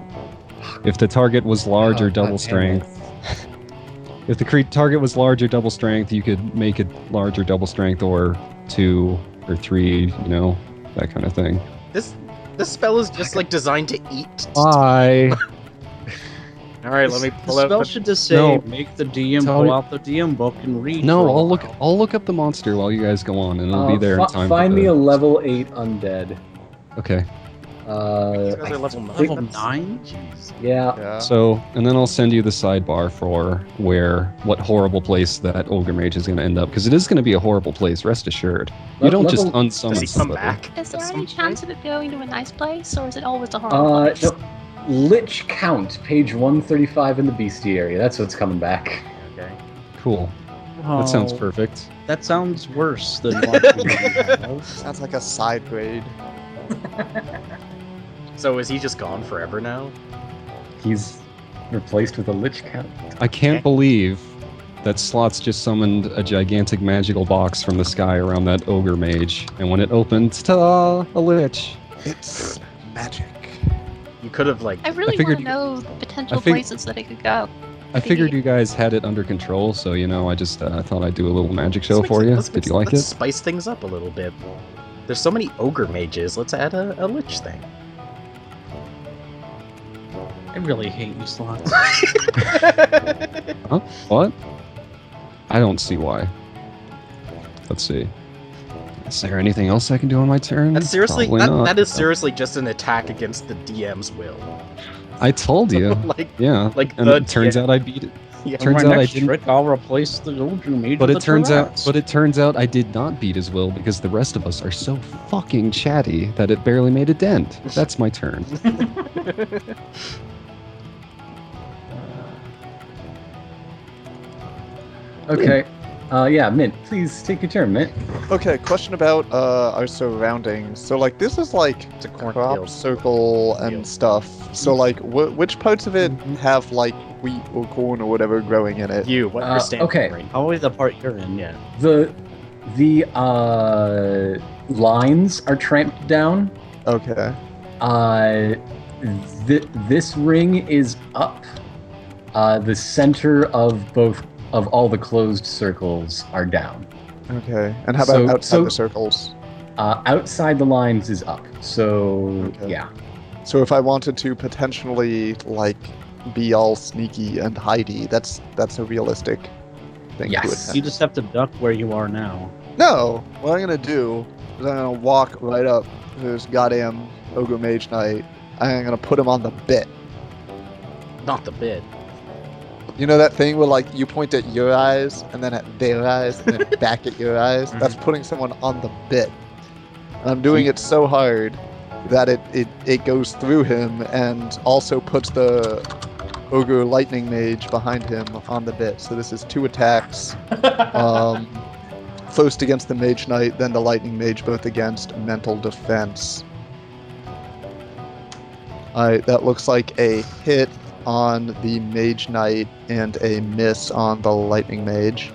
Speaker 3: If the target was large or double strength, if the target was large or double strength, you could make it large or double strength, or 2 or 3, that kind of thing.
Speaker 5: This spell is just like designed to eat.
Speaker 3: Bye.
Speaker 5: All right, let me
Speaker 6: The
Speaker 5: pull out
Speaker 6: spell
Speaker 5: the...
Speaker 6: should just say,
Speaker 3: No.
Speaker 6: make the DM
Speaker 3: Tell
Speaker 6: pull
Speaker 3: me-
Speaker 6: out the DM book and read.
Speaker 3: No,
Speaker 6: for a
Speaker 3: I'll look.
Speaker 6: while.
Speaker 3: I'll look up the monster while you guys go on, and it'll be there in time.
Speaker 7: Find
Speaker 3: for
Speaker 7: me
Speaker 3: the...
Speaker 7: a level 8 undead.
Speaker 3: Okay.
Speaker 5: These guys are level 9.
Speaker 6: Level 9?
Speaker 5: Jeez.
Speaker 7: Yeah.
Speaker 2: Yeah.
Speaker 3: So, and then I'll send you the sidebar for what horrible place that ogre mage is going to end up, because it is going to be a horrible place. Rest assured. You don't just
Speaker 7: Level-
Speaker 3: unsummon
Speaker 5: Does he come
Speaker 3: somebody.
Speaker 5: back?
Speaker 1: Is there
Speaker 5: at
Speaker 1: any
Speaker 5: some
Speaker 1: chance
Speaker 5: point?
Speaker 1: of it going to a nice place, or is it always a horrible place?
Speaker 7: No. Lich Count, page 135 in the bestiary. That's what's coming back.
Speaker 5: Okay.
Speaker 3: Cool. That sounds
Speaker 6: Oh,
Speaker 3: perfect.
Speaker 6: That sounds worse than watching.
Speaker 2: Sounds like a side grade.
Speaker 5: So is he just gone forever now?
Speaker 7: He's replaced with a Lich Count.
Speaker 3: I can't believe that Slots just summoned a gigantic magical box from the sky around that ogre mage, and when it opened, ta-da, a lich.
Speaker 2: It's magic.
Speaker 5: You could have like...
Speaker 1: I really
Speaker 3: figured
Speaker 1: want to
Speaker 3: you-
Speaker 1: know the potential
Speaker 3: I fig-
Speaker 1: places that it could go.
Speaker 3: I figured you guys had it under control, so I just thought I'd do a little magic show for you. Did you like
Speaker 5: Let's
Speaker 3: it?
Speaker 5: spice things up a little bit. There's so many ogre mages. Let's add a lich thing.
Speaker 6: I really hate you, Slots.
Speaker 3: Huh? What? I don't see why. Let's see. Is there anything else I can do on my turn?
Speaker 5: That's seriously
Speaker 3: Probably not.
Speaker 5: that is seriously just an attack against the DM's will.
Speaker 3: I told you.
Speaker 5: like
Speaker 3: Yeah.
Speaker 5: Like
Speaker 3: and
Speaker 5: the
Speaker 3: it turns
Speaker 5: DM.
Speaker 3: out I beat it.
Speaker 5: yeah.
Speaker 3: Turns
Speaker 6: my
Speaker 3: out I
Speaker 6: next
Speaker 3: didn't-
Speaker 6: trick, I'll replace the ogre mage
Speaker 3: But
Speaker 6: with
Speaker 3: it
Speaker 6: the
Speaker 3: turns out,
Speaker 6: Tourette's.
Speaker 3: I did not beat his will because the rest of us are so fucking chatty that it barely made a dent. That's my turn.
Speaker 7: Okay. Yeah, Mint, please take your turn, Mint.
Speaker 2: Okay, question about our surroundings. So, like, this is like
Speaker 5: It's a
Speaker 2: crop
Speaker 5: cornfield.
Speaker 2: circle and
Speaker 5: Field.
Speaker 2: stuff. So, like, which parts of it have like wheat or corn or whatever growing in it?
Speaker 5: You, what you're standing
Speaker 7: okay.
Speaker 5: right.
Speaker 6: Probably the part you're in.
Speaker 5: Yeah.
Speaker 7: The lines are tramped down.
Speaker 2: Okay.
Speaker 7: This ring is up. The center of all the closed circles are down.
Speaker 2: Okay. And how about
Speaker 7: So-
Speaker 2: outside
Speaker 7: so-
Speaker 2: the circles?
Speaker 7: Outside the lines is up. So
Speaker 2: Okay.
Speaker 7: yeah.
Speaker 2: So if I wanted to potentially like be all sneaky and hidey, that's a realistic thing
Speaker 7: Yes.
Speaker 2: to
Speaker 6: You
Speaker 2: attempt.
Speaker 6: just have to duck where you are now.
Speaker 2: No, what I'm gonna do is I'm gonna walk right up to this goddamn ogre mage knight. I'm gonna put him on the bit.
Speaker 5: Not the bit.
Speaker 2: You know that thing where like you point at your eyes and then at their eyes and then back at your eyes? That's putting someone on the bit. And I'm doing it so hard that it goes through him and also puts the ogre lightning mage behind him on the bit. So this is 2 attacks. First against the mage knight, then the lightning mage, both against mental defense. Alright, that looks like a hit on the mage knight and a miss on the lightning mage.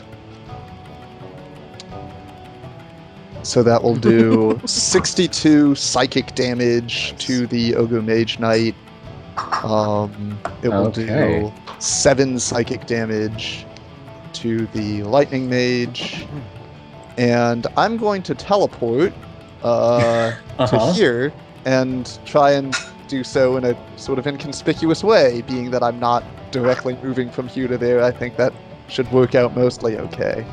Speaker 2: So that will do 62 psychic damage to the ogre mage knight. It will
Speaker 7: Okay.
Speaker 2: do 7 psychic damage to the lightning mage. And I'm going to teleport to here and try and do so in a sort of inconspicuous way, being that I'm not directly moving from here to there. I think that should work out mostly okay.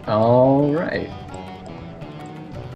Speaker 7: All right.